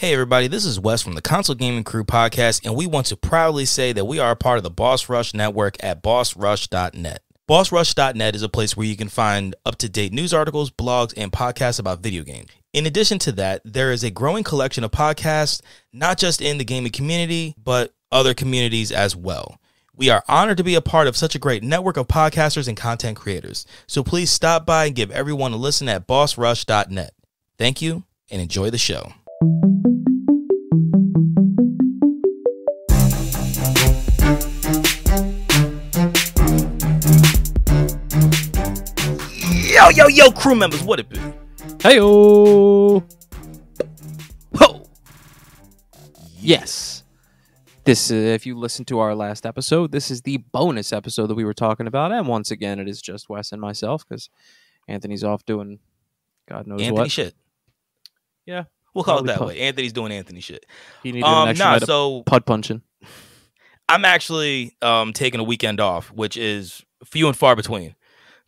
Hey everybody, this is Wes from the Console Gaming Crew podcast, and we want to proudly say that we are a part of the Boss Rush Network at bossrush.net. Bossrush.net is a place where you can find up-to-date news articles, blogs, and podcasts about video games. In addition to that, there is a growing collection of podcasts, not just in the gaming community, but other communities as well. We are honored to be a part of such a great network of podcasters and content creators. So please stop by and give everyone a listen at bossrush.net. Thank you, and enjoy the show. Yo, crew members, what it be? Hey-o! Ho! Yes. This, if you listened to our last episode, this is the bonus episode that we were talking about. And once again, it is just Wes and myself, because Anthony's off doing God knows Anthony what. shit. Yeah. We'll call it that way. Anthony's doing Anthony shit. He needed an extra night of putt punching. I'm actually taking a weekend off, which is few and far between.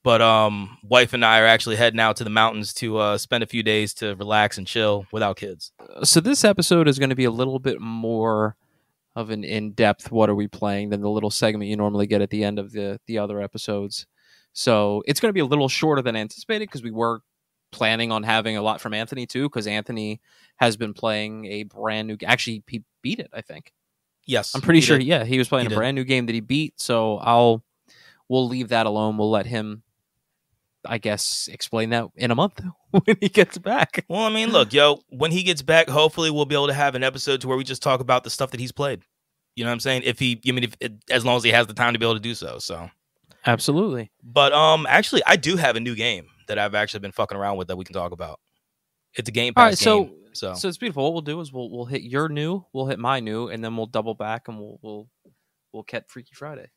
But wife and I are actually heading out to the mountains to spend a few days to relax and chill without kids. So this episode is going to be a little bit more of an in-depth what are we playing than the little segment you normally get at the end of the other episodes. So it's going to be a little shorter than anticipated because we were planning on having a lot from Anthony too, because Anthony has been playing a brand new... Actually, he beat it, I think. Yes. I'm pretty sure, he was playing a brand new game that he beat, so we'll leave that alone. We'll let him, I guess, explain that in a month when he gets back. Well, I mean, look, when he gets back, hopefully we'll be able to have an episode to where we just talk about the stuff that he's played. You know what I'm saying? As long as he has the time to be able to do so. So, absolutely. But actually, I do have a new game that I've actually been fucking around with that we can talk about. It's a Game Pass game. So it's beautiful. What we'll do is we'll hit your new, we'll hit my new, and then we'll double back and we'll get Freaky Friday.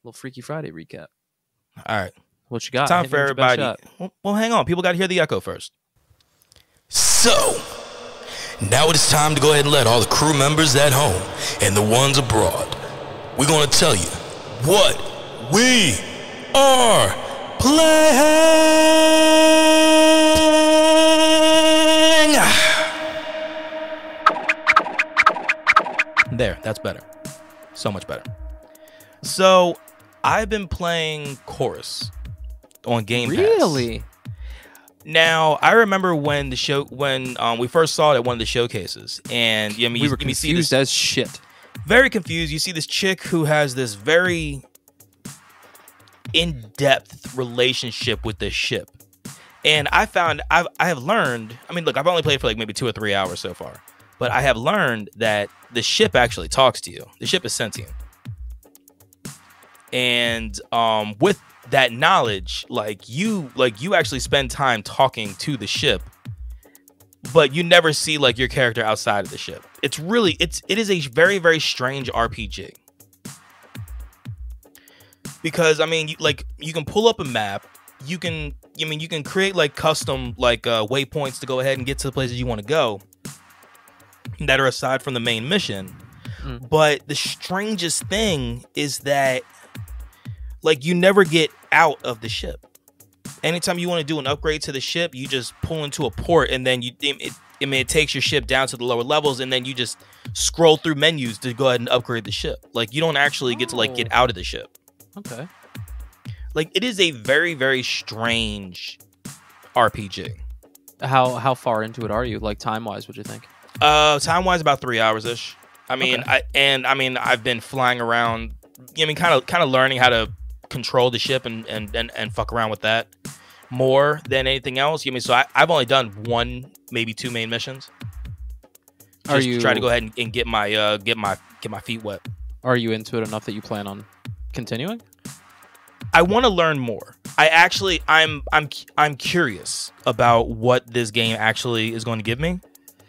Little Freaky Friday recap. All right. What you got? Time for everybody. Well, hang on. People got to hear the echo first. So, now it is time to go ahead and let all the crew members at home and the ones abroad, we're going to tell you what we are playing. There, that's better. So much better. So, I've been playing Chorus on Game Pass. Really? Now, I remember when we first saw it at one of the showcases, and we were confused as shit. Very confused. You see this chick who has this very in-depth relationship with this ship, and I have learned. I mean, look, I've only played for like maybe 2 or 3 hours so far, but I have learned that the ship actually talks to you. The ship is sentient, and with that knowledge, you actually spend time talking to the ship, but you never see like your character outside of the ship. It is a very, very strange RPG, because I mean, you can pull up a map, you can create like custom waypoints to go ahead and get to the places you want to go that are aside from the main mission. But the strangest thing is that you never get out of the ship. Anytime you want to do an upgrade to the ship, you just pull into a port, and then it takes your ship down to the lower levels, and then you just scroll through menus to go ahead and upgrade the ship. You don't actually get to get out of the ship. Okay. It is a very, very strange RPG. How far into it are you? Time wise, what do you think? Time wise, about 3 hours ish. I mean, okay. I've been flying around. Kind of learning how to control the ship and fuck around with that more than anything else. So I've only done 1, maybe 2 main missions. Just to try to go ahead and get my feet wet. Are you into it enough that you plan on continuing? I want to learn more. I'm curious about what this game actually is going to give me.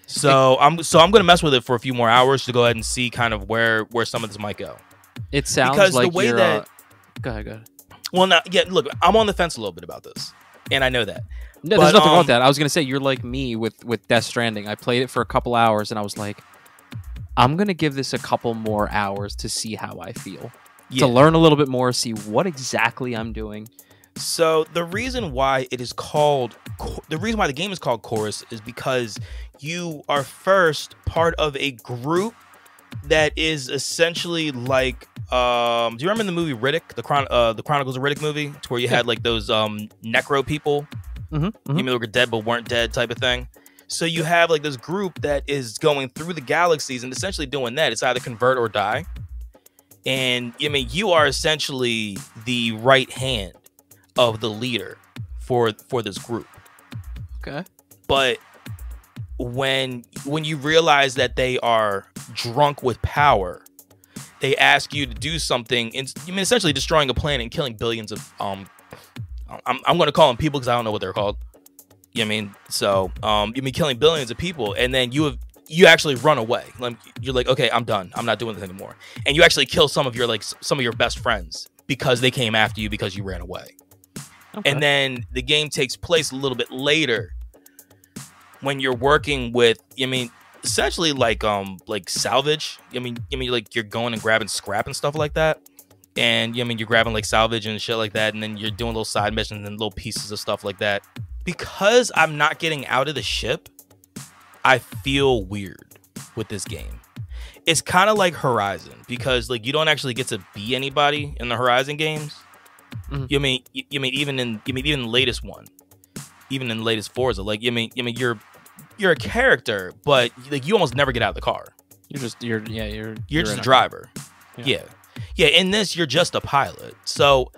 So I'm going to mess with it for a few more hours to go ahead and see kind of where some of this might go. It sounds because like the way that. Go ahead. Well, look, I'm on the fence a little bit about this, and I know that. No, there's nothing wrong with that. I was gonna say you're like me with Death Stranding. I played it for a couple hours, and I was like, I'm gonna give this a couple more hours to see how I feel, to learn a little bit more, see what exactly I'm doing. So the reason why it is called, the reason why the game is called Chorus is because you are first part of a group that is essentially like, do you remember the movie Riddick, the Chronicles of Riddick movie, to where you had like those necro people, you mean they were dead but weren't dead type of thing. So you have like this group that is going through the galaxies and essentially doing that. It's either convert or die. And I mean, you are essentially the right hand of the leader for this group. Okay. But when you realize that they are drunk with power, they ask you to do something. I mean, essentially destroying a planet and killing billions of I'm going to call them people because I don't know what they're called. You know what I mean? So you mean killing billions of people, and then you actually run away. You're like, okay, I'm done. I'm not doing this anymore. And you actually kill some of your best friends because they came after you because you ran away. Okay. And then the game takes place a little bit later when you're working with, I mean, essentially like salvage. I mean like you're going and grabbing scrap and stuff like that. And I mean you're grabbing like salvage and shit like that, and then you're doing little side missions and little pieces of stuff like that. Because I'm not getting out of the ship, I feel weird with this game. It's kind of like Horizon, because like you don't actually get to be anybody in the Horizon games. You mean even in the latest one, even in the latest Forza, like you mean you're a character, but like you almost never get out of the car. You're just a driver. Yeah. In this, you're just a pilot. So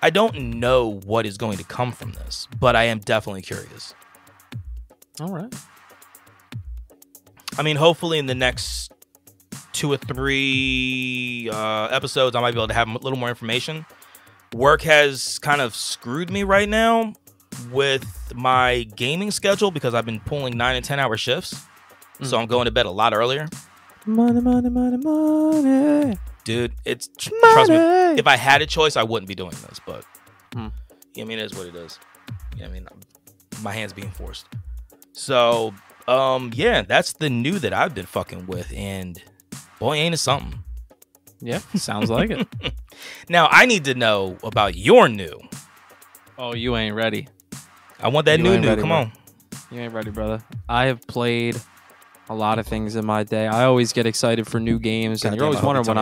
I don't know what is going to come from this, but I am definitely curious. All right. I mean, hopefully in the next 2 or 3 episodes, I might be able to have a little more information. Work has kind of screwed me right now with my gaming schedule because I've been pulling 9 and 10 hour shifts. So I'm going to bed a lot earlier. Money, money, money, money. Dude, trust me, if I had a choice, I wouldn't be doing this, but I mean, it is what it is. I mean, my hand's being forced. So, yeah, that's the new that I've been fucking with, and boy, ain't it something. Yeah, sounds like it. Now, I need to know about your new. Oh, you ain't ready. I want that new. Come on. You ain't ready, brother. I have played a lot of things in my day. I always get excited for new games, and you're always wondering when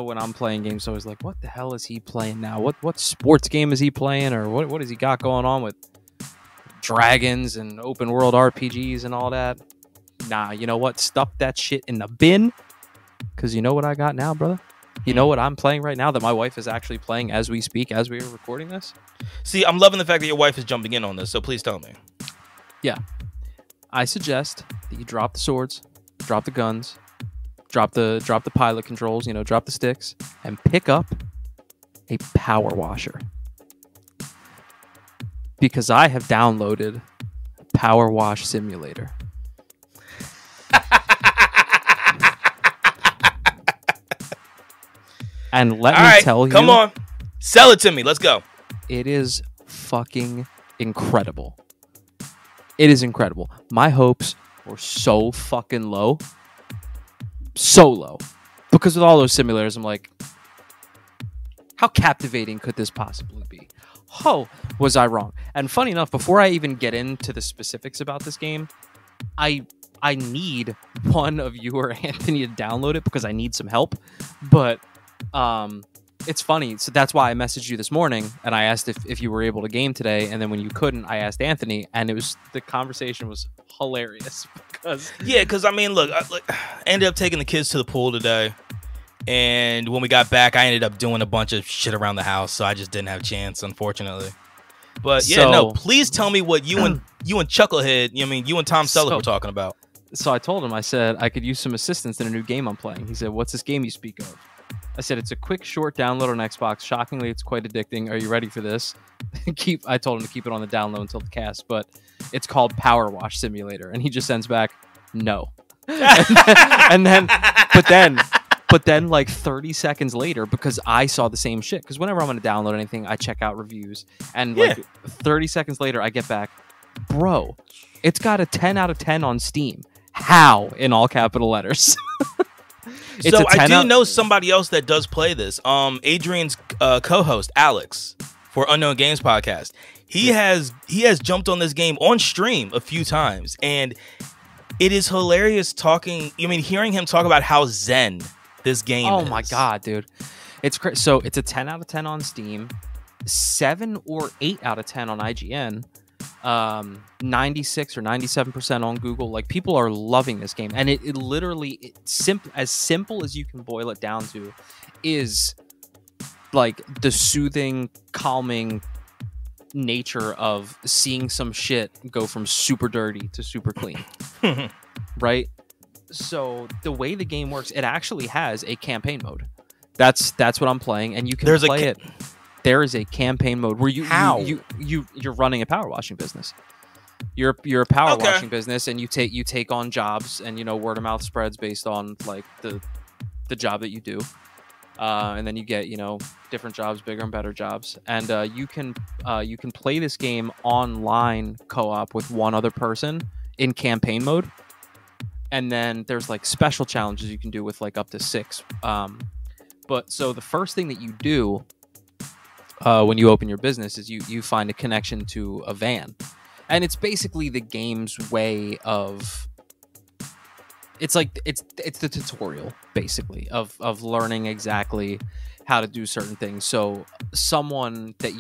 when I'm playing games, always like, what the hell is he playing now? What sports game is he playing, or what has he got going on with dragons and open world RPGs and all that? Nah, you know what? Stuff that shit in the bin, because you know what I got now, brother? You know what I'm playing right now that my wife is actually playing as we speak, as we are recording this? See, I'm loving the fact that your wife is jumping in on this, so please tell me. Yeah. I suggest that you drop the swords, drop the guns, drop the pilot controls, drop the sticks, and pick up a power washer. Because I have downloaded Power Wash Simulator. And let me tell you, come on, sell it to me. Let's go. It is fucking incredible. It is incredible. My hopes were so fucking low. So low. Because with all those simulators, I'm like, how captivating could this possibly be? Oh, was I wrong? And funny enough, before I even get into the specifics about this game, I need one of you or Anthony to download it because I need some help. But it's funny. So that's why I messaged you this morning and I asked if you were able to game today. And then when you couldn't, I asked Anthony, and the conversation was hilarious because I mean, look, I ended up taking the kids to the pool today. And when we got back, I ended up doing a bunch of shit around the house. So I just didn't have a chance, unfortunately. But yeah, please tell me what you and Chucklehead, you and Tom Selleck were talking about. So I told him, I said, I could use some assistance in a new game I'm playing. He said, what's this game you speak of? I said, it's a quick, short download on Xbox. Shockingly, it's quite addicting. Are you ready for this? I told him to keep it on the download until the cast, but it's called Power Wash Simulator. And he just sends back, no. But then like 30 seconds later, because I saw the same shit, because whenever I'm going to download anything, I check out reviews. And like 30 seconds later, I get back, bro, it's got a 10 out of 10 on Steam. How? In all capital letters. It's So a I 10 do out. know somebody else that does play this. Adrian's co-host Alex for Unknown Games podcast. He has jumped on this game on stream a few times, and it is hilarious hearing him talk about how zen this game is. Oh my god, dude. It's so it's a 10 out of 10 on Steam, 7 or 8 out of 10 on IGN, 96 or 97% on Google. Like, people are loving this game, and it literally as simple as you can boil it down to is like the soothing, calming nature of seeing some shit go from super dirty to super clean. Right? So the way the game works, it actually has a campaign mode. That's what I'm playing, and you can play it. There is a campaign mode where you're running a power washing business. You're a power washing business, and you take on jobs, and word of mouth spreads based on like the job that you do. And then you get different jobs, bigger and better jobs, and you can play this game online co-op with one other person in campaign mode, and then there's like special challenges you can do with like up to 6. But so the first thing that you do when you open your business is you find a connection to a van, and it's basically the game's way of. It's like it's the tutorial basically of learning exactly how to do certain things. So someone that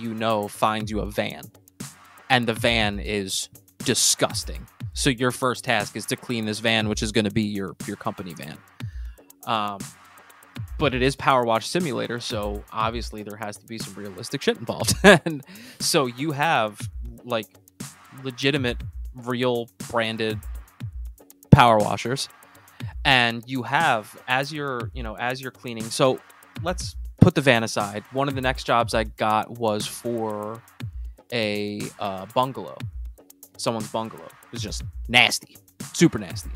finds you a van, and the van is disgusting. So your first task is to clean this van, which is going to be your company van. But it is Power Wash Simulator, so obviously there has to be some realistic shit involved. And so you have like legitimate, real branded power washers. And you have, as you're cleaning. So let's put the van aside. One of the next jobs I got was for a bungalow. Someone's bungalow. It was just nasty, super nasty.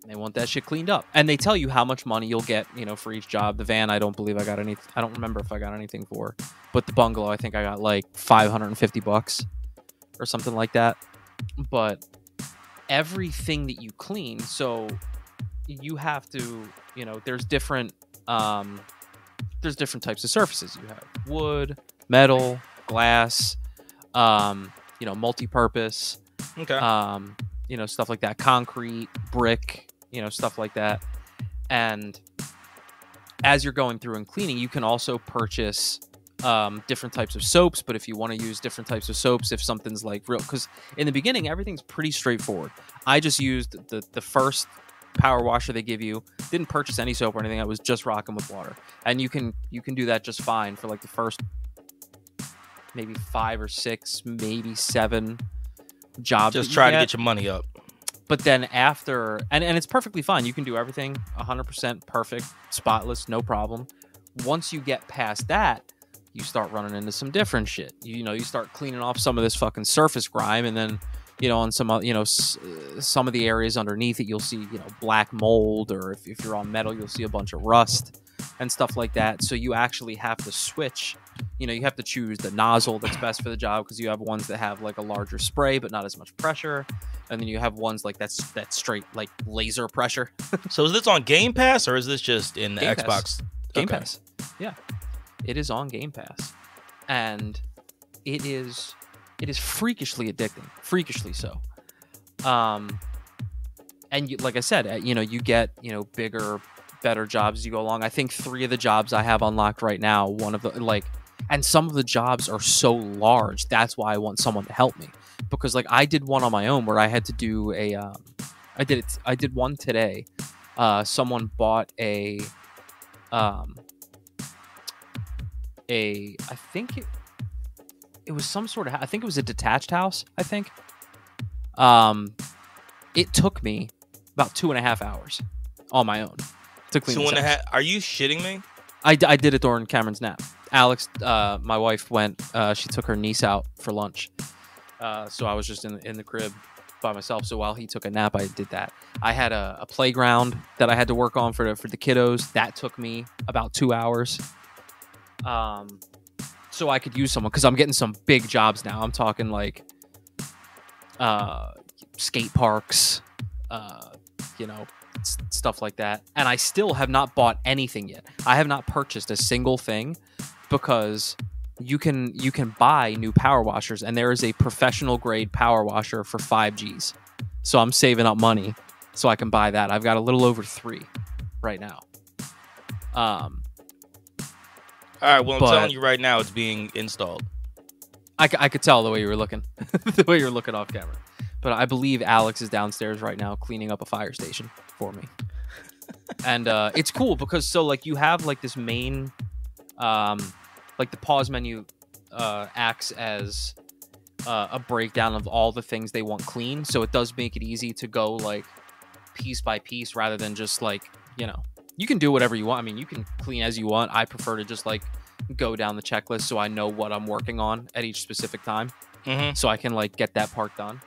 And they want that shit cleaned up. And they tell you how much money you'll get, for each job. The van, I don't remember if I got anything for. But the bungalow, I think I got like $550 or something like that. But everything that you clean, so you have to, there's different types of surfaces. You have wood, metal, glass, multi-purpose, stuff like that, concrete, brick, stuff like that. And as you're going through and cleaning, you can also purchase different types of soaps. But if you want to use different types of soaps, if something's like real, because in the beginning everything's pretty straightforward. I just used the first power washer they give you, didn't purchase any soap or anything. I was just rocking with water, and you can do that just fine for like the first maybe 5 or 6, maybe 7 jobs. Just try to get your money up. But then after, and it's perfectly fine. You can do everything 100% perfect, spotless, no problem. Once you get past that, you start running into some different shit. You start cleaning off some of this fucking surface grime, and then on some some of the areas underneath it, you'll see black mold, or if you're on metal, you'll see a bunch of rust and stuff like that. So you actually have to switch. You have to choose the nozzle that's best for the job, because you have ones that have like a larger spray but not as much pressure, and then you have ones like that's straight like laser pressure. So is this on Game Pass, or is this just in the Xbox? Game Pass. Yeah, it is on Game Pass, and it is freakishly addicting, freakishly so. And like I said, you get bigger, better jobs as you go along. I think 3 of the jobs I have unlocked right now, one of the and some of the jobs are so large. That's why I want someone to help me, because like I did one on my own where I had to do I did one today. Someone bought I think it was some sort of, I think it was a detached house, I think. It took me about 2.5 hours on my own to clean 2.5. Are you shitting me? I did it during Cameron's nap. Alex, my wife, went, she took her niece out for lunch. So I was just in the crib by myself. So while he took a nap, I did that. I had a playground that I had to work on for the kiddos. That took me about 2 hours. So I could use someone, because I'm getting some big jobs now. I'm talking like skate parks, stuff like that. And I still have not bought anything yet. I have not purchased a single thing because you can buy new power washers, and there is a professional grade power washer for 5 Gs. So I'm saving up money so I can buy that. I've got a little over 3 right now. All right, well, I'm telling you right now, it's being installed. I could tell the way you were looking, the way you were looking off camera. But I believe Alex is downstairs right now cleaning up a fire station for me. And it's cool because so like you have like this main, like the pause menu acts as a breakdown of all the things they want clean. So it does make it easy to go like piece by piece rather than just like, you know, you can do whatever you want. I mean, you can clean as you want. I prefer to just like go down the checklist so I know what I'm working on at each specific time. So I can like get that part done.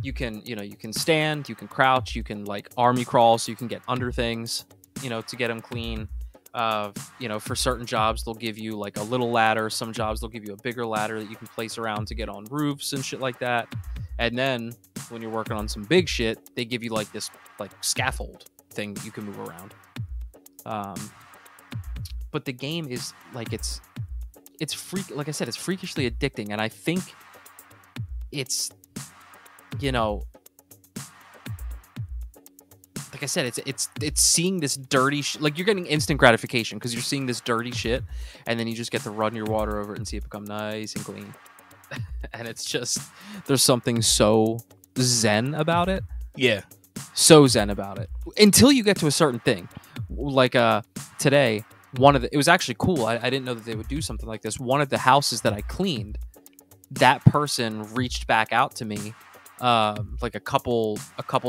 You can, you know, you can stand, you can crouch, you can like army crawl so you can get under things, you know, to get them clean. You know, for certain jobs, they'll give you like a little ladder. Some jobs, they'll give you a bigger ladder that you can place around to get on roofs and shit like that. And then when you're working on some big shit, they give you like this like scaffold thing that you can move around. But the game is like, it's like I said, it's freakishly addicting. And I think it's, you know, like I said, it's seeing this dirty like you're getting instant gratification because you're seeing this dirty shit, and then you just get to run your water over it and see it become nice and clean. And it's just, there's something so zen about it. Yeah, so zen about it until you get to a certain thing. Like today, it was actually cool. I didn't know that they would do something like this. One of the houses that I cleaned, that person reached back out to me. Like a couple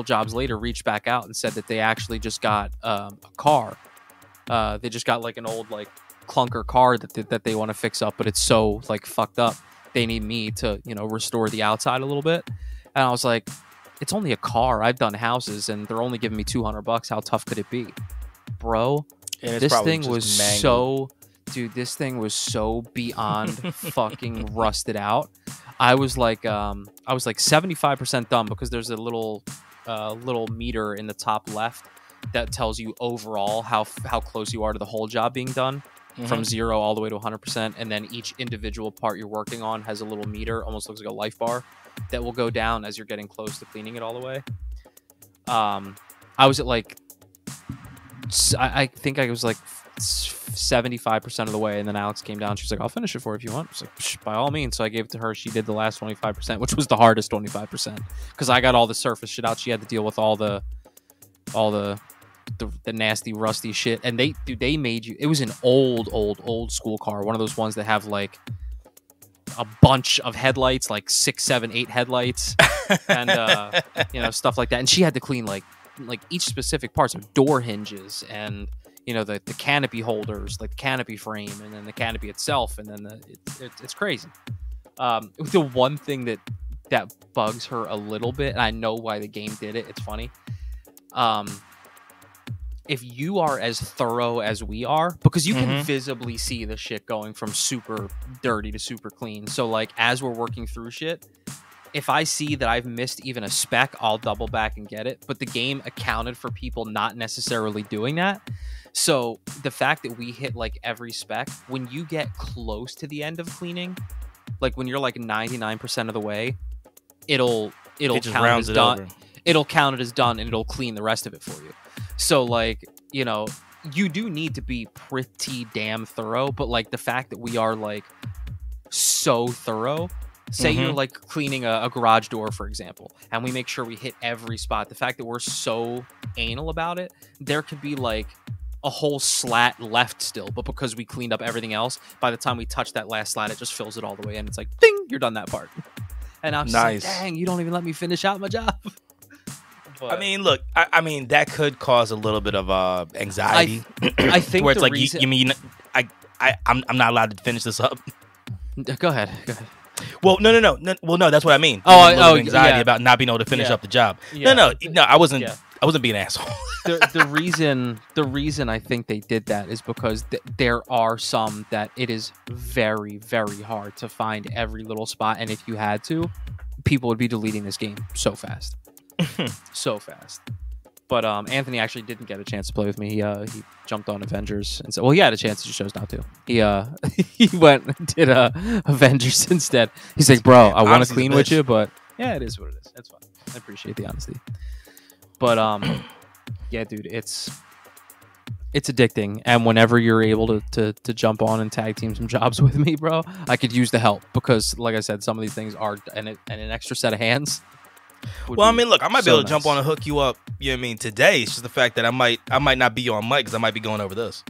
jobs later, reached back out and said that they actually just got a car. They just got like an old like clunker car that they want to fix up, but it's so like fucked up. They need me to, you know, restore the outside a little bit. And I was like, it's only a car. I've done houses and they're only giving me $200. How tough could it be, bro? This thing was this thing was so beyond fucking rusted out. I was like 75% done because there's a little meter in the top left that tells you overall how close you are to the whole job being done, from 0 all the way to 100%. And then each individual part you're working on has a little meter, almost looks like a life bar, that will go down as you're getting close to cleaning it all the way. I was at like, I think I was like 75% of the way, and then Alex came down. She's like, I'll finish it for you if you want. I was like, by all means. So I gave it to her. She did the last 25%, which was the hardest 25%, because I got all the surface shit out. She had to deal with all the nasty rusty shit. And they made you, it was an old school car, one of those ones that have like a bunch of headlights, like 6, 7, 8 headlights, and you know, stuff like that. And she had to clean like each specific parts of door hinges, and you know, the canopy holders, like the canopy frame, and then the canopy itself, and then it's crazy. The one thing that bugs her a little bit, and I know why the game did it, it's funny. If you are as thorough as we are, because you can visibly see the shit going from super dirty to super clean. So like as we're working through shit, if I see that I've missed even a speck, I'll double back and get it. But the game accounted for people not necessarily doing that. So the fact that we hit like every speck, when you get close to the end of cleaning, like when you're like 99% of the way, it'll count as done. It'll count it as done, and it'll clean the rest of it for you. So like, you know, you do need to be pretty damn thorough, but like the fact that we are like so thorough, say you're like cleaning a garage door, for example, and we make sure we hit every spot. The fact that we're so anal about it, there could be like a whole slat left still, but because we cleaned up everything else, by the time we touch that last slat, it just fills it all the way in. It's like, ding, you're done that part. And I'm just like, dang, you don't even let me finish out my job. But, I mean, look, I mean, that could cause a little bit of anxiety. I think where it's like, reason... you mean I'm not allowed to finish this up. Go ahead. Well, no. Well, no, that's what I mean. Anxiety about not being able to finish up the job. Yeah. No, I wasn't. Yeah. I wasn't being an asshole. the reason I think they did that is because there are some that it is very, very hard to find every little spot, and if you had to, people would be deleting this game so fast. So fast. But Anthony actually didn't get a chance to play with me. He jumped on Avengers and said, well, he had a chance. He just chose not to. He he went and did Avengers instead. He's like, bro, I want to clean with you, but yeah, it is what it is. That's fine. I appreciate the honesty. But yeah, dude, it's addicting. And whenever you're able to jump on and tag team some jobs with me, bro, I could use the help because, like I said, some of these things are and an extra set of hands. Well, I mean, look, I might be able to jump on and hook you up. You know what I mean? Today, it's just the fact that I might not be on mic because I might be going over this.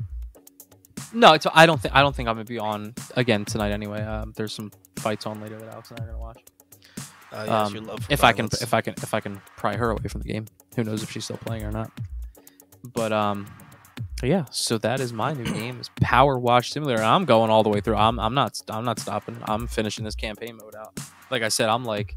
No, I don't think I'm gonna be on again tonight anyway. There's some fights on later that Alex and I are gonna watch. Yes, your love for if I can pry her away from the game, who knows if she's still playing or not. But yeah. So that is my new game, is Power Wash Simulator. And I'm going all the way through. I'm not stopping. I'm finishing this campaign mode out. Like I said, I'm like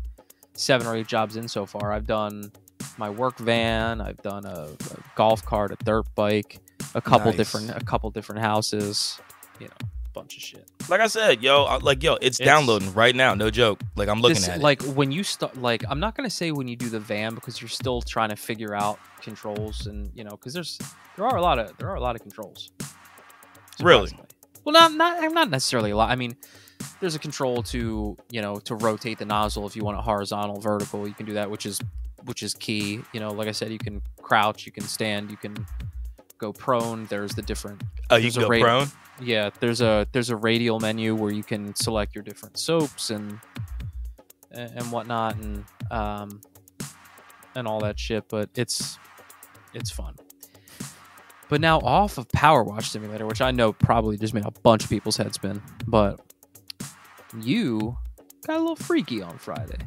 7 or 8 jobs in so far. I've done my work van. I've done a golf cart, a dirt bike, a couple different houses. You know, bunch of shit. Like I said, it's downloading right now. No joke. Like I'm looking at it. Like when you start, like I'm not gonna say when you do the van because you're still trying to figure out controls and because there are a lot of controls. Really? Well, not necessarily a lot. I mean, there's a control to rotate the nozzle if you want it horizontal, vertical. You can do that, which is key. Like I said, you can crouch, you can stand, you can go prone. There's the different. Oh, you can go prone. Yeah, there's a radial menu where you can select your different soaps and whatnot and all that shit. But it's fun. But now off of Power Wash Simulator, which I know probably just made a bunch of people's heads spin, but you got a little freaky on Friday.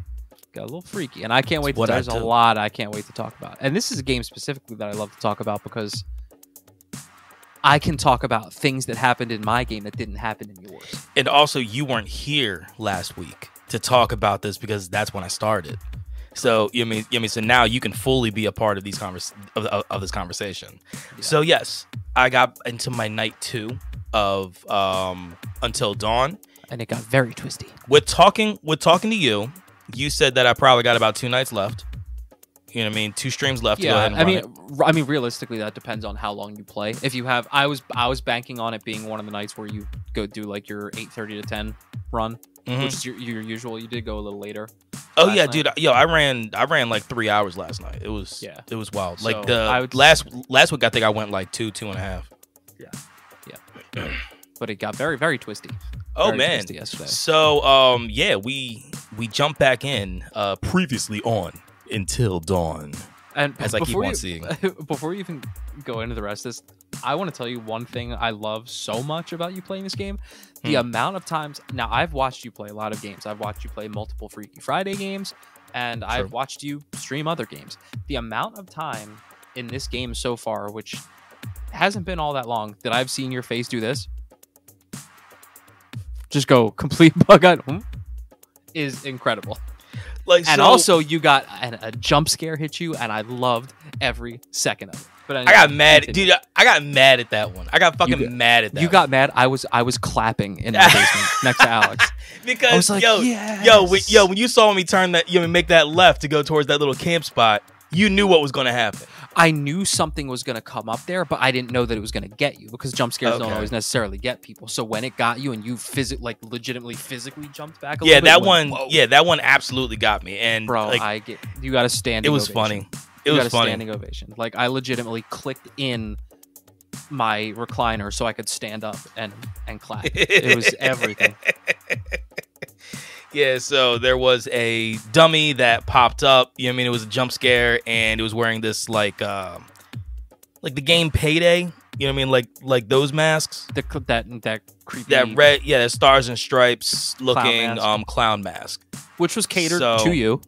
And I can't wait. There's a lot I can't wait to talk about. And this is a game specifically that I love to talk about because I can talk about things that happened in my game that didn't happen in yours. And also, you weren't here last week to talk about this because that's when I started. So so now you can fully be a part of these of this conversation. Yeah. So yes, I got into my night 2 of Until Dawn, and it got very twisty. With talking to you, you said that I probably got about 2 nights left. You know what I mean? 2 streams left. Yeah, to go ahead and I mean, realistically, that depends on how long you play. If you have, I was banking on it being one of the nights where you go do like your 8:30 to 10 run, which is your usual. You did go a little later. Oh yeah, dude. Yo, I ran like 3 hours last night. It was wild. So like last week, I think I went like 2.5. Yeah. But it got very, very twisty. Oh man. Twisty yesterday. So we jumped back in previously on Until Dawn. And as I keep on seeing. Before you even go into the rest of this, I want to tell you one thing I love so much about you playing this game. The amount of times... Now, I've watched you play a lot of games. I've watched you play multiple Freaky Friday games, and I've watched you stream other games. The amount of time in this game so far, which hasn't been all that long, that I've seen your face do this, just go complete bug out, is incredible. Also, you got a jump scare hit you, and I loved every second of it. But anyway, I got mad, dude. I got mad at that one. I got fucking mad at that. You got mad. I was clapping in the basement next to Alex because I was like, when you saw me turn that, make that left to go towards that little camp spot, you knew what was going to happen. I knew something was going to come up there, but I didn't know that it was going to get you because jump scares don't always necessarily get people. So when it got you and you legitimately physically jumped back a little bit. That one absolutely got me. And bro, you got a standing ovation. It was funny. It was funny. Standing ovation. Like I legitimately clicked in my recliner so I could stand up and clap. It was everything. Yeah, so there was a dummy that popped up. It was a jump scare, and it was wearing this like the game Payday. You know what I mean? Like those masks. That creepy. That red, that stars and stripes looking clown mask, which was catered to you.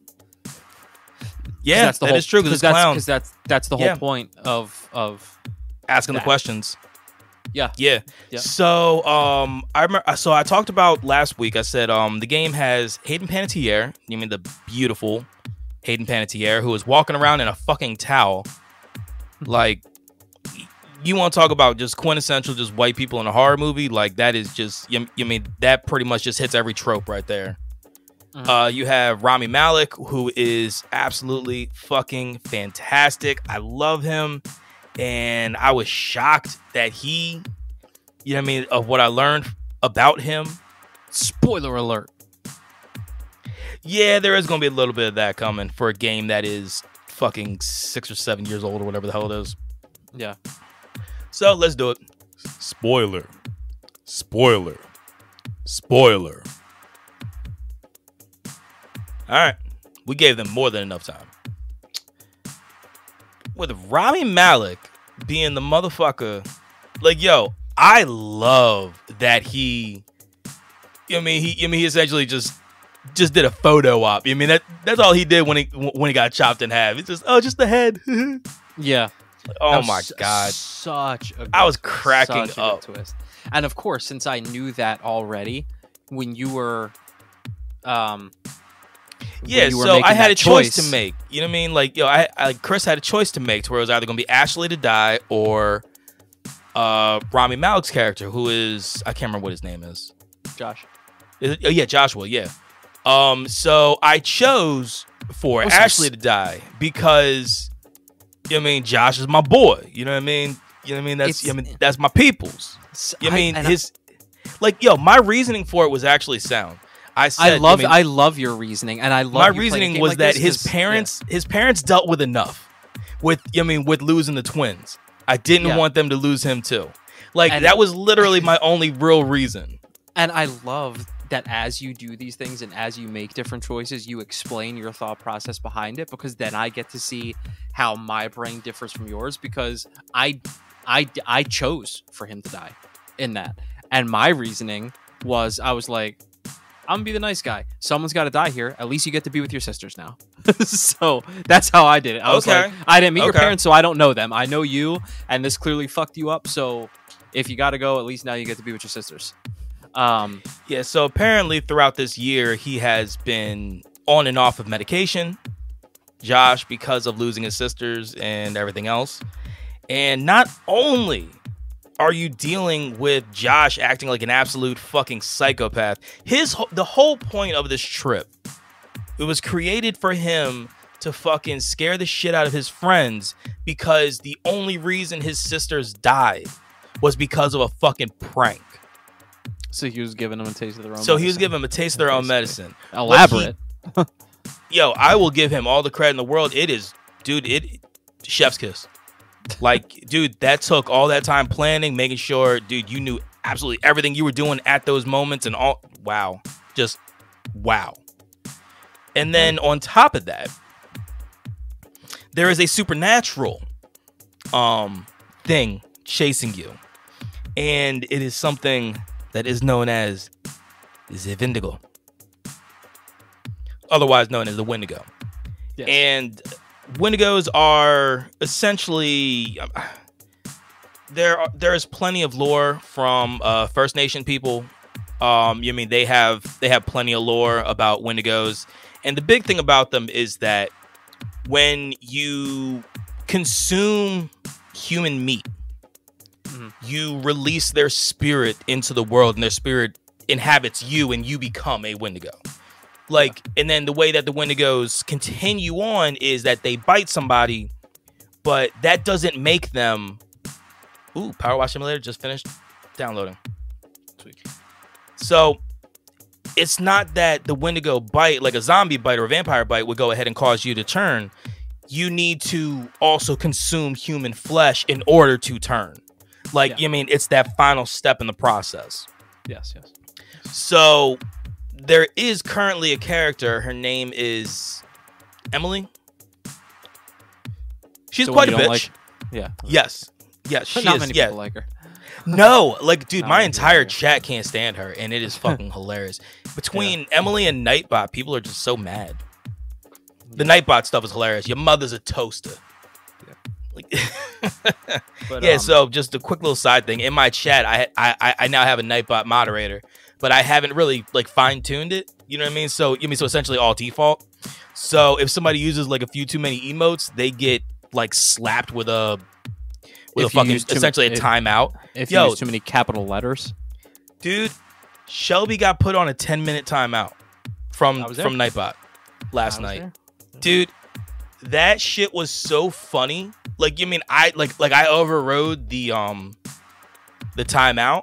Yeah, that is true because that's the whole point of asking the questions. Yeah. So I remember. So I talked about last week. I said the game has Hayden Panettiere. You mean the beautiful Hayden Panettiere, who is walking around in a fucking towel. Like, you want to talk about just quintessential, just white people in a horror movie? Like that is just. You mean that pretty much just hits every trope right there. You have Rami Malek, who is absolutely fucking fantastic. I love him, and I was shocked that he, you know what I mean, of what I learned about him. Spoiler alert. Yeah, there is going to be a little bit of that coming for a game that is fucking 6 or 7 years old or whatever the hell it is. Yeah. So let's do it. Spoiler. Spoiler. Spoiler. All right. We gave them more than enough time. With Rami Malek being the motherfucker, like, yo, I love that he, he essentially just did a photo op. I mean, that's all he did when he got chopped in half. It's just the head. Yeah. Oh my God. I was cracking up. Twist. And of course, since I knew that already, when you were yeah, so I had a choice to make. You know what I mean? Like, yo, Chris had a choice to make to where it was either going to be Ashley to die or Rami Malek's character, who is, I can't remember what his name is. Josh. Yeah, Joshua, yeah. So I chose for Ashley to die because, you know what I mean, Josh is my boy. You know what I mean? You know what I mean? That's my people's. You know what I mean? Like, yo, my reasoning for it was actually sound. I love your reasoning, and I love my reasoning was that his parents dealt with enough with losing the twins. I didn't want them to lose him too. Like, that was literally my only real reason. And I love that as you do these things and as you make different choices, you explain your thought process behind it, because then I get to see how my brain differs from yours, because I chose for him to die in that. And my reasoning was, I was like, I'm gonna be the nice guy. Someone's got to die here. At least you get to be with your sisters now. So that's how I did it. I was like, I didn't meet your parents, so I don't know them. I know you, and this clearly fucked you up. So if you got to go, at least now you get to be with your sisters. Yeah. So apparently throughout this year, he has been on and off of medication, Josh, because of losing his sisters and everything else. And not only are you dealing with Josh acting like an absolute fucking psychopath, the whole point of this trip, it was created for him to fucking scare the shit out of his friends, because the only reason his sisters died was because of a fucking prank. So he was giving them a taste of their own medicine. So he was giving them a taste of their own medicine. Elaborate. Yo, I will give him all the credit in the world. It is, dude, chef's kiss. Like, dude, that took all that time planning, making sure, dude, you knew absolutely everything you were doing at those moments and all. Wow. Just wow. And then on top of that, there is a supernatural thing chasing you. And it is something that is known as the Vindigo. Otherwise known as the Wendigo. Yes. And Wendigos are essentially, there is plenty of lore from First Nation people. They have plenty of lore about Wendigos, and the big thing about them is that when you consume human meat, you release their spirit into the world, and their spirit inhabits you, and you become a Wendigo. Like, and then the way that the Wendigos continue on is that they bite somebody, but that doesn't make them. Ooh, Power Wash Simulator just finished downloading. Sweet. So it's not that the Wendigo bite, like a zombie bite or a vampire bite, would go ahead and cause you to turn. You need to also consume human flesh in order to turn. Like, it's that final step in the process. Yes, yes. So there is currently a character. Her name is Emily. She's quite a bitch. Like, yeah. Yes. Yes, she not is. Many people like her. No, like, dude, my entire chat can't stand her, and it is fucking hilarious. Between Emily and Nightbot, people are just so mad. The Nightbot stuff is hilarious. Your mother's a toaster. Like, but, so just a quick little side thing. In my chat, I now have a Nightbot moderator, but I haven't really like fine-tuned it. You know what I mean? So so essentially all default. So if somebody uses like a few too many emotes, they get like slapped with a fucking essentially a timeout. If you use too many capital letters. Dude, Shelby got put on a 10-minute timeout from I was there. Nightbot last I was night. there. Dude, that shit was so funny. Like, you mean I overrode the timeout,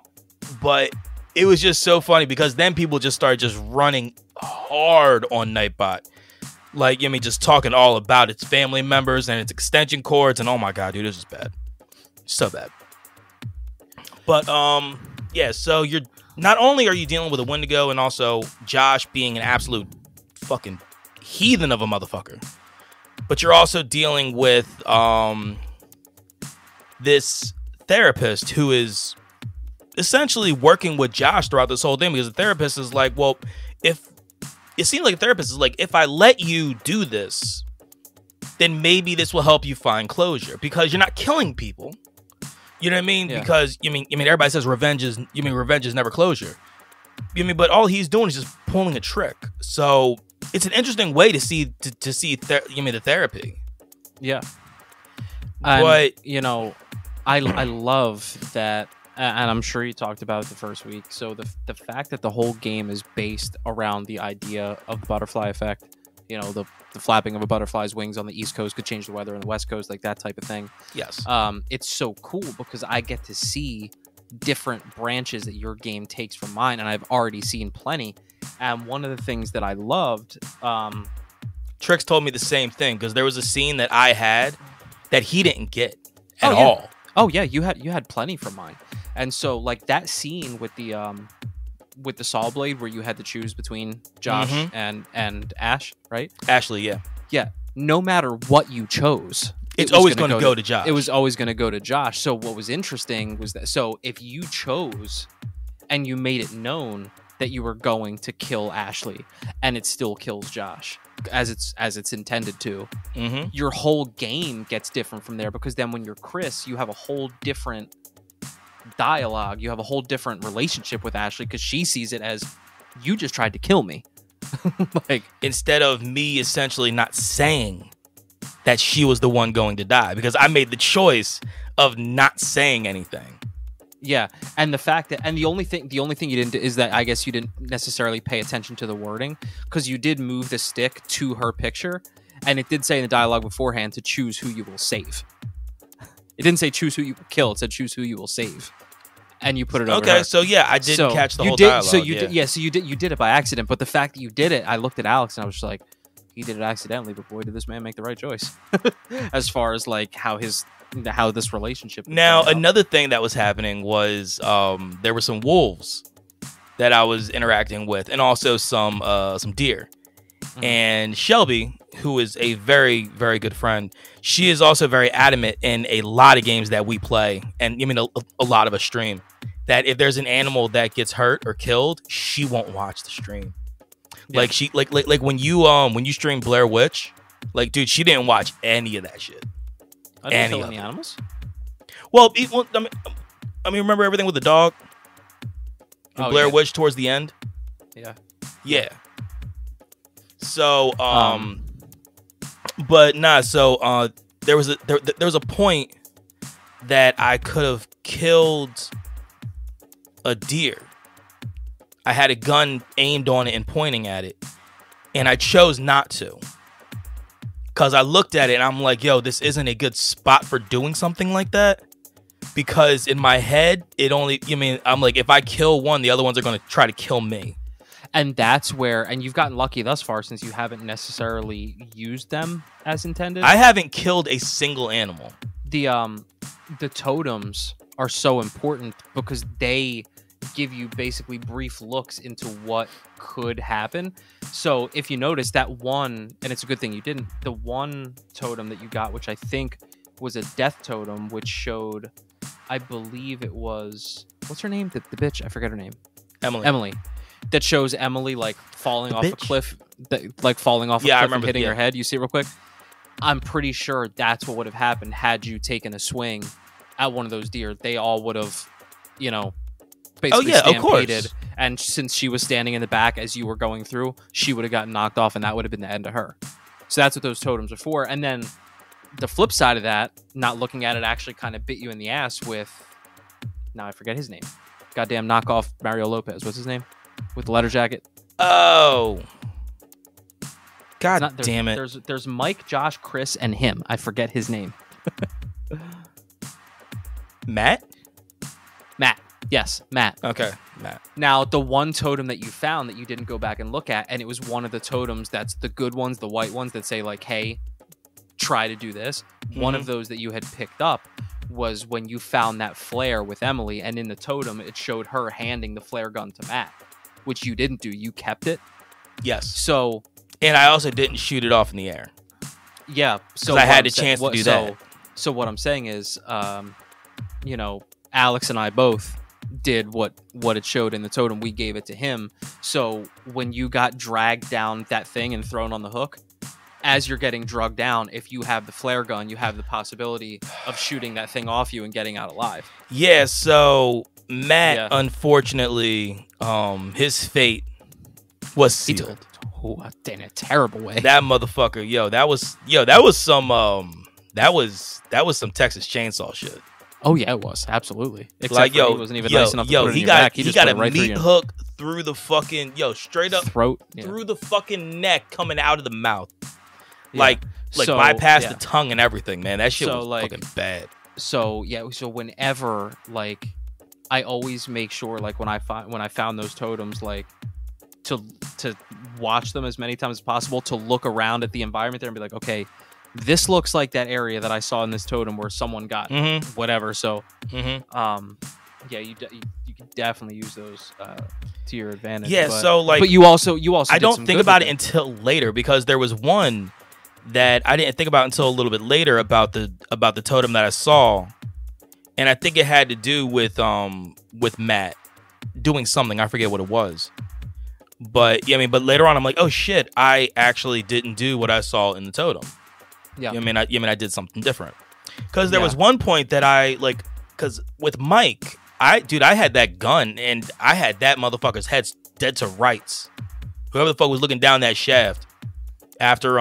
but it was just so funny because then people just started just running hard on Nightbot. Like, you mean just talking all about its family members and its extension cords, and oh my god, dude, this is bad. So bad. But yeah, so you're not only are you dealing with a Wendigo and also Josh being an absolute fucking heathen of a motherfucker, but you're also dealing with this therapist who is essentially working with Josh throughout this whole thing, because the therapist is like, well, if it seems like a therapist is like, if I let you do this, then maybe this will help you find closure because you're not killing people. You know what I mean? Yeah. Because you mean everybody says revenge is never closure. But all he's doing is just pulling a trick. So it's an interesting way to see the therapy. Yeah. But I love that, and I'm sure you talked about it the first week. So the fact that the whole game is based around the idea of the butterfly effect, the flapping of a butterfly's wings on the East Coast could change the weather on the West Coast, like that type of thing. Yes. It's so cool because I get to see different branches that your game takes from mine, and I've already seen plenty. And one of the things that I loved, Trix told me the same thing because there was a scene that I had that he didn't get at yeah. all. Oh yeah, you had plenty from mine. And so like that scene with the saw blade where you had to choose between Josh and Ash, right? Ashley, yeah. Yeah. No matter what you chose, it's always going to go to Josh. It was always going to go to Josh. So what was interesting was that, so if you chose and you made it known that you were going to kill Ashley and it still kills Josh as it's intended to, your whole game gets different from there, because then when you're Chris, you have a whole different dialogue, you have a whole different relationship with Ashley, because she sees it as, you just tried to kill me. Like, instead of me essentially not saying that she was the one going to die, because I made the choice of not saying anything. Yeah, and the fact that, and the only thing you didn't do is that I guess you didn't necessarily pay attention to the wording, because you did move the stick to her picture, and it did say in the dialogue beforehand to choose who you will save. It didn't say choose who you will kill. It said choose who you will save, and you put it over Okay, her. so yeah, I didn't catch the whole did, dialogue. So you did it by accident. But the fact that you did it, I looked at Alex and I was just like, he did it accidentally, but boy, did this man make the right choice. As far as like how this relationship. Now, another thing that was happening was there were some wolves that I was interacting with, and also some deer. And Shelby, who is a very, very good friend, she is also very adamant in a lot of games that we play, and a lot of us stream, that if there's an animal that gets hurt or killed, she won't watch the stream. Yeah. Like she like when you stream Blair Witch, like, dude, she didn't watch any of that shit. I didn't kill any animals. Well, I mean, remember everything with the dog? Blair Witch towards the end? Yeah. So, but nah. So, there was a point that I could have killed a deer. I had a gun aimed on it and pointing at it, and I chose not to, because I looked at it and I'm like, yo, this isn't a good spot for doing something like that, because in my head, I'm like, if I kill one, the other ones are going to try to kill me. And that's where, and you've gotten lucky thus far, since you haven't necessarily used them as intended. I haven't killed a single animal. The totems are so important because they give you basically brief looks into what could happen. So if you notice that one, and it's a good thing you didn't, the one totem that you got, which I think was a death totem, which showed, I believe it was, what's her name? The bitch, I forget her name. Emily. That shows Emily like falling off bitch? a cliff, falling off a cliff and hitting her head. You see it real quick? I'm pretty sure that's what would have happened had you taken a swing at one of those deer. They all would have, basically stampeded. Of course. And since she was standing in the back as you were going through, she would have gotten knocked off, and that would have been the end of her. So that's what those totems are for. And then the flip side of that, not looking at it, actually kind of bit you in the ass with, now I forget his name. Goddamn knockoff Mario Lopez. What's his name? With the leather jacket. Oh. God damn it. There's Mike, Josh, Chris, and him. I forget his name. Matt? Matt. Yes, Matt. Okay, Matt. Now, the one totem that you found that you didn't go back and look at, and it was one of the totems that's the good ones, the white ones that say, like, hey, try to do this. One of those that you had picked up was when you found that flare with Emily, and in the totem, it showed her handing the flare gun to Matt, which you didn't do. You kept it. Yes. So... And I also didn't shoot it off in the air. Yeah. So I had a chance to do that. So what I'm saying is, you know, Alex and I both did what it showed in the totem. We gave it to him. So when you got dragged down that thing and thrown on the hook, as you're getting drugged down, if you have the flare gun, you have the possibility of shooting that thing off you and getting out alive. Yeah, so Matt, unfortunately, his fate was sealed. In a terrible way. That motherfucker, that was some Texas Chainsaw shit. Oh yeah, it was absolutely. Except like he wasn't even nice enough to put it in your back. He got a meat hook through the fucking straight up throat, through the fucking neck, coming out of the mouth, like bypass the tongue and everything. Man, that shit was fucking bad. So whenever I always make sure when I found those totems to watch them as many times as possible, to look around at the environment there and be like, okay, this looks like that area that I saw in this totem where someone got whatever. So, you can definitely use those to your advantage. Yeah. But you also. I don't think about it until later, because there was one that I didn't think about until a little bit later about the totem that I saw, and I think it had to do with Matt doing something. I forget what it was. But but later on, I'm like, oh shit, I actually didn't do what I saw in the totem. Yeah, I did something different. Because there was one point that because with Mike, I had that gun and I had that motherfucker's head dead to rights. Whoever the fuck was looking down that shaft after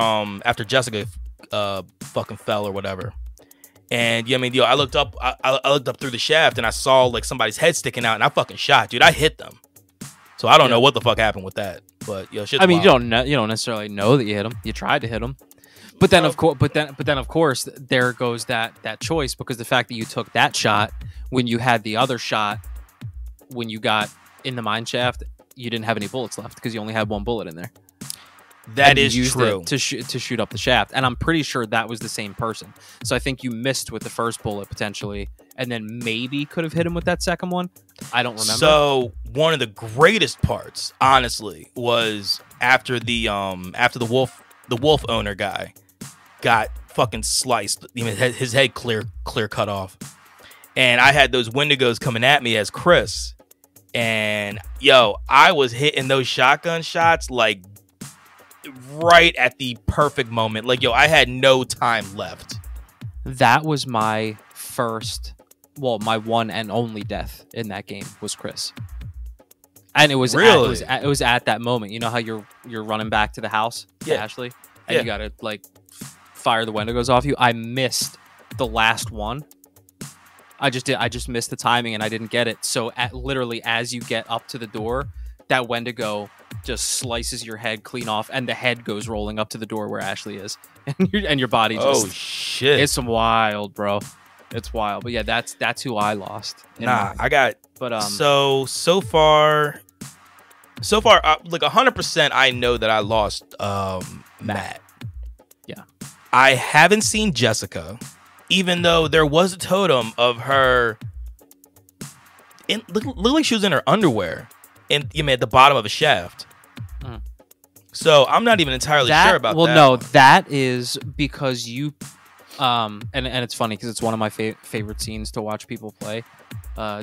Jessica fucking fell or whatever. And I looked up, I looked up through the shaft and I saw somebody's head sticking out, and I fucking shot, dude. I hit them. So I don't know what the fuck happened with that, but shit's I mean, wild. you don't necessarily know that you hit him. You tried to hit him, but then of course, there goes that choice, because the fact that you took that shot when you had the other shot when you got in the mine shaft, you didn't have any bullets left because you only had one bullet in there. That is true. To shoot up the shaft, and I'm pretty sure that was the same person. So I think you missed with the first bullet potentially, and then maybe could have hit him with that second one. I don't remember. So one of the greatest parts, honestly, was after the wolf owner guy got fucking sliced. His head clear cut off, and I had those Wendigos coming at me as Chris, and I was hitting those shotgun shots right at the perfect moment. I had no time left. That was my my one and only death in that game was Chris. And it was really? It was at that moment. You know how you're running back to the house to Ashley, and you gotta fire the Wendigos off you. I missed the last one. I just missed the timing and I didn't get it. So literally as you get up to the door, that Wendigo just slices your head clean off, and the head goes rolling up to the door where Ashley is, and your body just. Oh shit! It's some wild, bro. It's wild, but yeah, that's who I lost. I got. But so far, 100%. I know that I lost Matt. Yeah, I haven't seen Jessica, even though there was a totem of her. Looked like she was in her underwear, and at the bottom of a shaft. So I'm not even entirely sure about that. Well, no, that is because you, and it's funny because it's one of my favorite scenes to watch people play,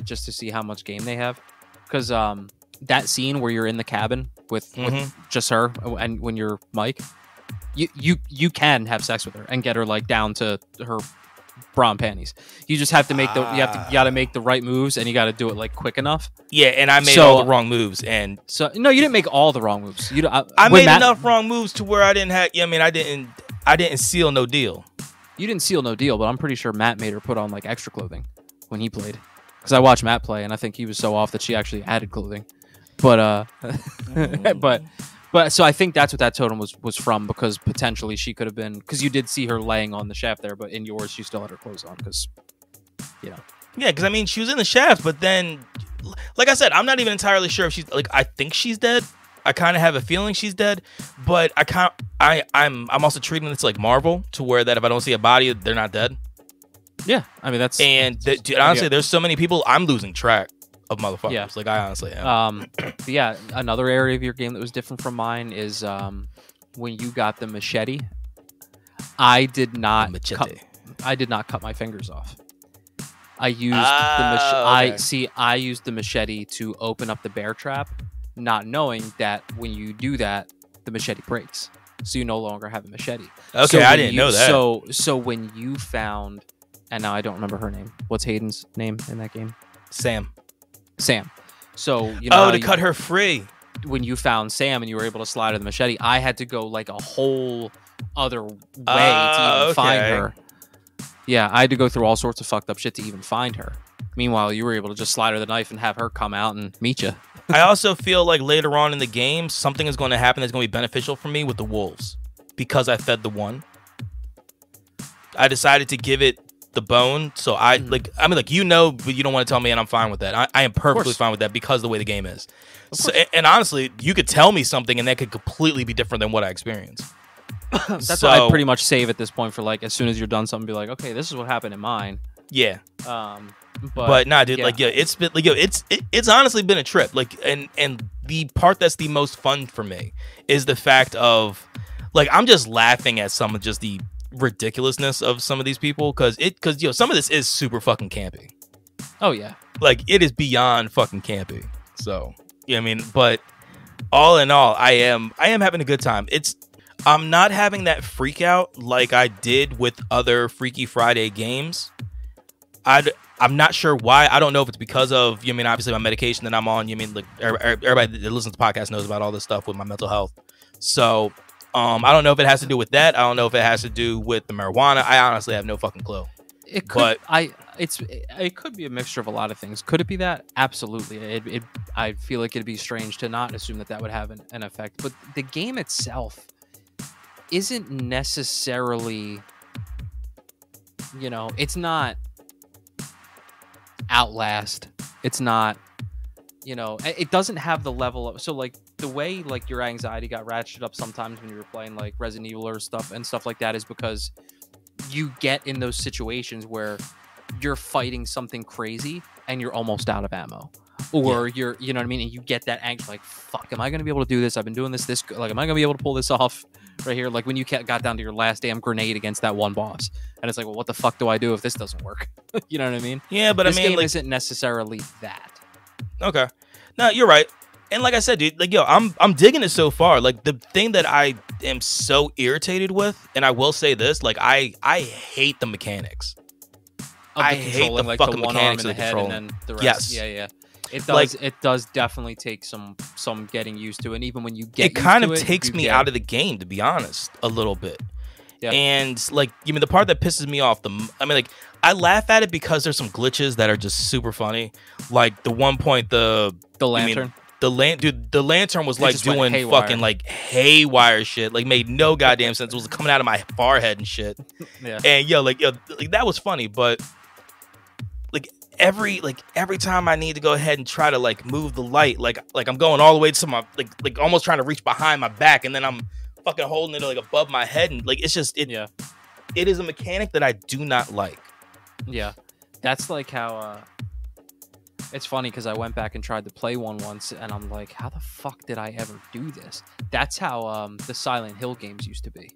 just to see how much game they have. Because that scene where you're in the cabin with just her, and when you're Mike, you can have sex with her and get her down to her bra and panties. You just have to make you got to make the right moves, and you got to do it quick enough. Yeah, and I made all the wrong moves, and so no, you didn't make all the wrong moves. I made enough wrong moves to where I didn't have. I didn't seal no deal. You didn't seal no deal, but I'm pretty sure Matt made her put on extra clothing when he played, because I watched Matt play, and I think he was so off that she actually added clothing. But But so I think that's what that totem was from, because potentially she could have been, because you did see her laying on the shaft there, but in yours she still had her clothes on because, you know. Yeah, because I mean she was in the shaft, but then, like I said, I'm not even entirely sure if she's like. I think she's dead. I kind of have a feeling she's dead, but I'm also treating this like Marvel, to where that if I don't see a body, they're not dead. Yeah, I mean that's dude, honestly, there's so many people I'm losing track of motherfuckers. Yeah. Like I honestly am. But yeah, another area of your game that was different from mine is when you got the machete. I did not cut my fingers off. I used I used the machete to open up the bear trap, not knowing that when you do that, the machete breaks, so you no longer have a machete. Okay, so I didn't know that. So when you found, and now I don't remember her name. What's Hayden's name in that game? Sam. So you know. To cut her free. When you found Sam and you were able to slide her the machete, I had to go like a whole other way to even find her. Yeah, I had to go through all sorts of fucked up shit to even find her. Meanwhile, you were able to just slide her the knife and have her come out and meet you. I also feel like later on in the game, something is going to happen that's going to be beneficial for me with the wolves, because I fed the one. I decided to give it the bone, so but you don't want to tell me, and I'm fine with that. I am perfectly fine with that because of the way the game is. So, and honestly, you could tell me something, and that could completely be different than what I experienced. That's why I pretty much save at this point for like as soon as you're done something, be like, okay, this is what happened in mine. Yeah. But nah, dude. Yeah. Like, it's been like, it's honestly been a trip. Like, and the part that's the most fun for me is the fact of, like, I'm just laughing at some of just the ridiculousness of some of these people, because some of this is super fucking campy. Oh yeah. Like, it is beyond fucking campy. So, yeah, I mean, but all in all, I am having a good time. I'm not having that freak out like I did with other Freaky Friday games. I'm not sure why. I don't know if it's because of, obviously my medication that I'm on. Like everybody that listens to the podcast knows about all this stuff with my mental health. So I don't know if it has to do with that. I don't know if it has to do with the marijuana. I honestly have no fucking clue. It could. It could be a mixture of a lot of things. Could it be that? Absolutely. I feel like it'd be strange to not assume that would have an effect. But the game itself isn't necessarily, it's not Outlast. It's not, it doesn't have the level of, so like the way like your anxiety got ratcheted up sometimes when you were playing like Resident Evil or stuff like that is because you get in those situations where you're fighting something crazy and you're almost out of ammo. Or you're, you know what I mean? And you get that angst, like, fuck, am I going to be able to do this? I've been doing this like, am I going to be able to pull this off right here? Like when you got down to your last damn grenade against that one boss. And it's like, well, what the fuck do I do if this doesn't work? You know what I mean? Yeah, but this game like, isn't necessarily that. Okay. No, you're right. And like I said, dude, like, I'm digging it so far. Like, the thing that I am so irritated with, and I will say this, like, I hate the mechanics. I hate the fucking mechanics of the control. And then the rest. Yes. Yeah. It does. It does definitely take some getting used to, and even when you get, it kind of takes me out of the game, to be honest, a little bit. Yeah. And like, the part that pisses me off, I laugh at it because there's some glitches that are just super funny. Like the one point, the lantern. The lantern was like doing fucking like haywire shit. Like made no goddamn sense. It was coming out of my forehead and shit. Yeah. And like that was funny, but every time I need to go ahead and try to like move the light, like I'm going all the way to my like almost trying to reach behind my back, and then I'm fucking holding it like above my head, and like it's just it is a mechanic that I do not like. Yeah, that's like how it's funny because I went back and tried to play one once, and I'm like, how the fuck did I ever do this? That's how the Silent Hill games used to be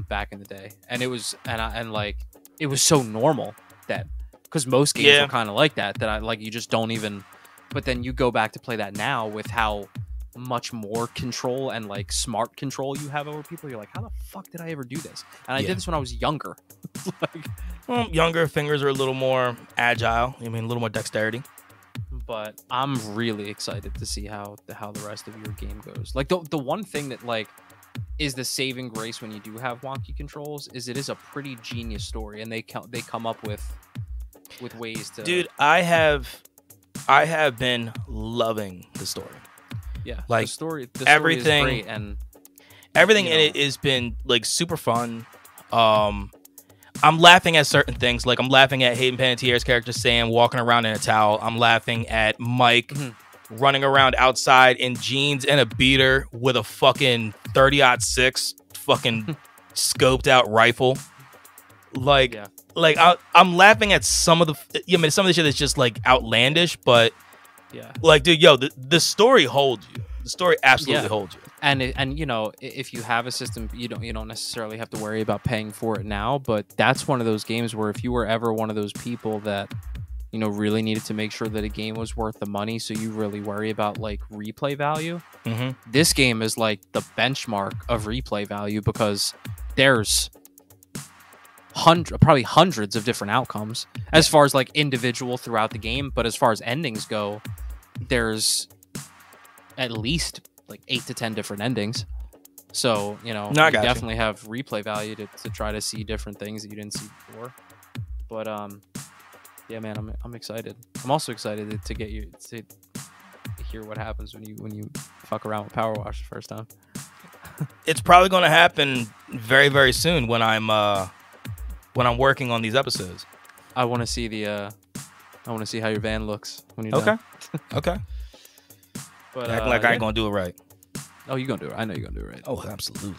back in the day, and it was it was so normal that. Because most games are kind of like that I like, you just don't even. But then you go back to play that now with how much more control and like smart control you have over people. You're like, how the fuck did I ever do this? And I did this when I was younger. Younger fingers are a little more agile. A little more dexterity. But I'm really excited to see how the rest of your game goes. Like the one thing that like is the saving grace when you do have wonky controls is it is a pretty genius story, and they come up with ways to. Dude, I have been loving the story. Yeah, Like the story everything, is great, and everything in it has been like super fun. I'm laughing at certain things, like I'm laughing at Hayden Panettiere's character Sam walking around in a towel. I'm laughing at Mike running around outside in jeans and a beater with a fucking 30-06 fucking scoped out rifle. Like I'm laughing at some of the, some of the shit that's just like outlandish, but like, dude, yo, the story holds you. The story absolutely holds you. And if you have a system, you don't necessarily have to worry about paying for it now. But that's one of those games where if you were ever one of those people that really needed to make sure that a game was worth the money, so you really worry about like replay value. This game is like the benchmark of replay value because there's probably hundreds of different outcomes as far as like individual throughout the game, but as far as endings go, there's at least like 8 to 10 different endings. So you definitely have replay value to try to see different things that you didn't see before. But yeah, man, I'm excited. I'm also excited to get you to hear what happens when you fuck around with Power Wash the first time. It's probably going to happen very, very soon when I'm working on these episodes. I want to see how your van looks when you're done. Okay. But acting like I ain't gonna do it right. Oh, you're gonna do it. I know you're gonna do it right. Oh, absolutely.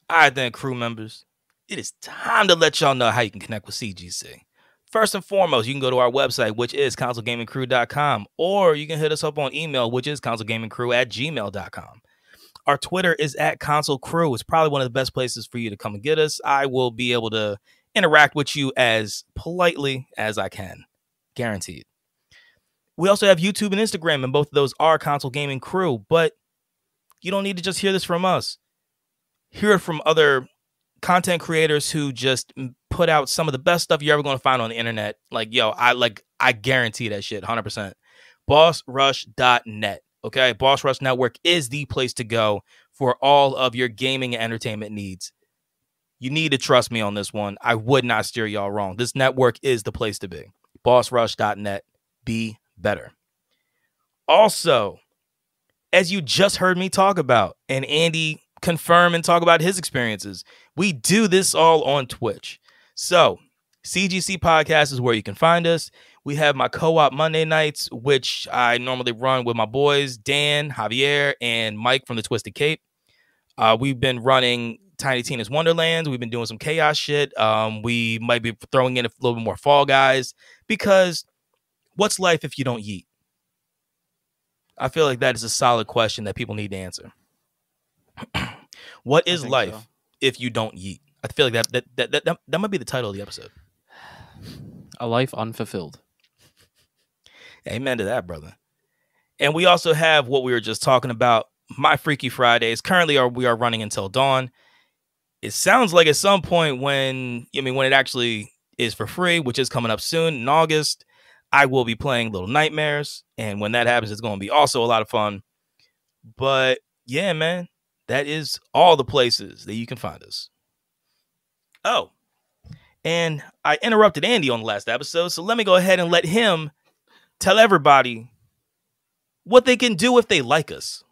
All right, then, crew members. It is time to let y'all know how you can connect with CGC. First and foremost, you can go to our website, which is consolegamingcrew.com, or you can hit us up on email, which is consolegamingcrew@gmail.com. Our Twitter is @consolecrew. It's probably one of the best places for you to come and get us. I will be able to interact with you as politely as I can. Guaranteed. We also have YouTube and Instagram, and both of those are Console Gaming Crew, but you don't need to just hear this from us. Hear it from other content creators who just put out some of the best stuff you're ever going to find on the internet. Like, yo, I guarantee that shit 100%. BossRush.net. Okay, Boss Rush Network is the place to go for all of your gaming and entertainment needs. You need to trust me on this one. I would not steer y'all wrong. This network is the place to be. BossRush.net. Be better. Also, as you just heard me talk about, and Andy confirm and talk about his experiences, we do this all on Twitch. So, CGC Podcast is where you can find us. We have my co-op Monday nights, which I normally run with my boys, Dan, Javier, and Mike from the Twisted Cape. We've been running Tiny Tina's Wonderlands. We've been doing some chaos shit. We might be throwing in a little bit more Fall Guys, because what's life if you don't yeet? I feel like that is a solid question that people need to answer. What is life if you don't yeet? I feel like that might be the title of the episode. A life unfulfilled. Amen to that, brother. And we also have what we were just talking about, My Freaky Fridays. Currently, we are running until dawn. It sounds like at some point when it actually is for free, which is coming up soon in August, I will be playing Little Nightmares. And when that happens, it's going to be also a lot of fun. But yeah, man, that is all the places that you can find us. Oh, and I interrupted Andy on the last episode, so let me go ahead and let him tell everybody what they can do if they like us.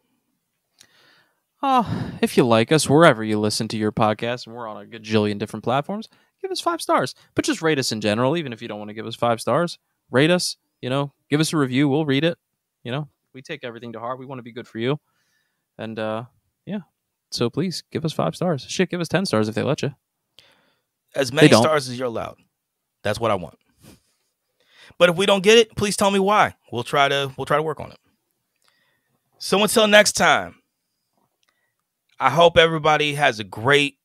Oh, if you like us, wherever you listen to your podcast, and we're on a gajillion different platforms, give us 5 stars. But just rate us in general, even if you don't want to give us 5 stars. Rate us, give us a review. We'll read it. We take everything to heart. We want to be good for you. And, yeah. So please, give us 5 stars. Shit, give us 10 stars if they let you. As many stars as you're allowed. That's what I want. But if we don't get it, please tell me why. We'll try to work on it. So until next time, I hope everybody has a great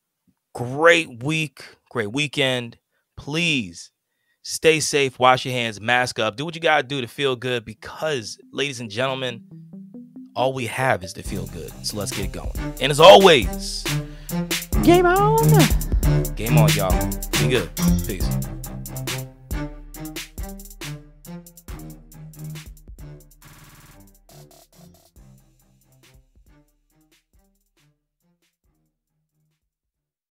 week, great weekend. Please stay safe, wash your hands, mask up, do what you gotta do to feel good, because, ladies and gentlemen, all we have is to feel good. So let's get going. And as always, game on. Game on, y'all. Be good. Peace.